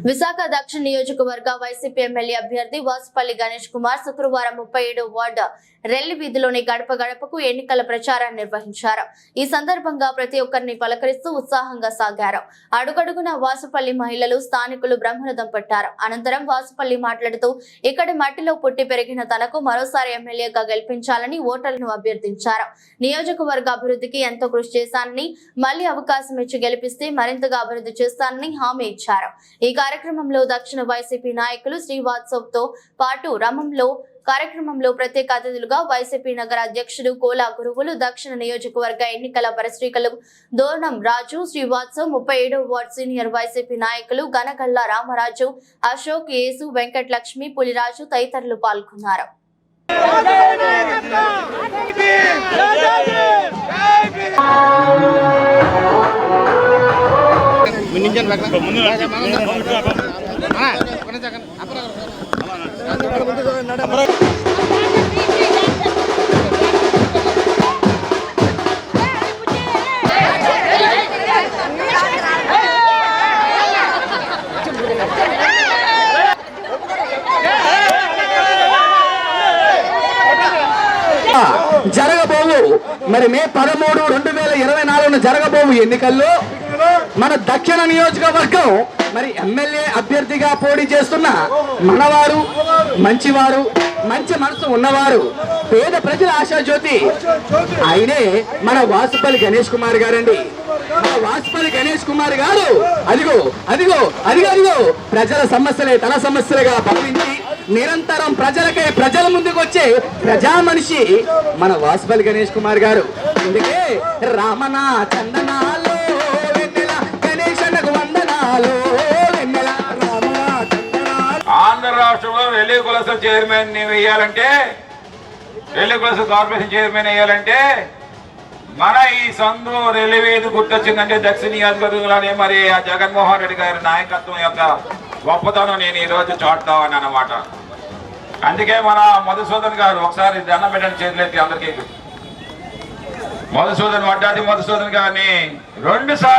విశాఖ దక్షిణ నియోజకవర్గ YCP MLA అభ్యర్థి వాసుపల్లి గణేష్ కుమార్ శుక్రవారం 37వ వార్డు రెల్లి వీధిలోని గడప గడపకు ఎన్నికల ప్రచారాన్ని నిర్వహించారు. ఈ సందర్భంగా ప్రతి ఒక్కరిని పలకరిస్తూ ఉత్సాహంగా సాగారు. అడుగడుగున వాసుపల్లి మహిళలు, స్థానికులు బ్రహ్మరథం పట్టారు. అనంతరం వాసుపల్లి మాట్లాడుతూ ఇక్కడి మట్టిలో పుట్టి పెరిగిన తనకు మరోసారి ఎమ్మెల్యేగా గెలిపించాలని ఓటర్లను అభ్యర్థించారు. నియోజకవర్గ అభివృద్ధికి ఎంతో కృషి చేశానని, మళ్లీ అవకాశం ఇచ్చి గెలిపిస్తే మరింతగా అభివృద్ధి చేస్తానని హామీ ఇచ్చారు. ఈ కార్యక్రమంలో దక్షిణ వైసీపీ నాయకులు శ్రీవాత్సవ్ తో పాటు కార్యక్రమంలో ప్రత్యేక అతిథులుగా వైసీపీ నగర అధ్యక్షుడు కోలా గురువులు, దక్షిణ నియోజకవర్గ ఎన్నికల పరిశీలకులు దోర్నం రాజు, శ్రీవాత్సవ్, 37వ వార్డు సీనియర్ వైసీపీ నాయకులు గనగల్ల రామరాజు, అశోక్, యేసు, వెంకటలక్ష్మి, పులిరాజు తదితరులు పాల్గొన్నారు. జరగబోవు మరి మే 13, 2024 జరగబోవు ఎన్నికల్లో మన దక్షిణ నియోజకవర్గం మరి ఎమ్మెల్యే అభ్యర్థిగా పోటీ చేస్తున్న మనవారు, మంచివారు, మంచి మనసు ఉన్నవారు, పేద ప్రజల ఆశాజ్యోతి ఆయనే మన వాసుపల్లి గణేష్ కుమార్ గారండి. మన వాసుపల్లి గణేష్ కుమార్ గారు అదిగో అదిగో అదిగో అదిగో ప్రజల సమస్యలే తన సమస్యలుగా భావించి నిరంతరం ప్రజలకే ప్రజల ముందుకు వచ్చే ప్రజా మనిషి మన వాసుపల్లి గణేష్ కుమార్ గారు. అందుకే రామనా చందనాలు గణేశనకు వందనాలు. ఆంధ్ర రాష్ట్రంలో రెల్లి కులస చైర్మన్ వేయాలంటే, రెల్లి కులస కార్పొరేషన్ చైర్మన్ వేయాలంటే మన ఈ సందు రెల్లి వేది గుర్తొచ్చిందంటే దక్షిణ నియోజకవర్గంలోనే మరి ఆ జగన్మోహన్ రెడ్డి గారి నాయకత్వం యొక్క గొప్పతనం నేను ఈరోజు చాటుతామని అన్నమాట. అందుకే మన మధుసూదన్ గారు ఒకసారి దండం పెట్టండి, చేతులెత్తి అందరికీ. మధుసూదన్ వడ్డాది మధుసూదన్ గారిని 2 సార్లు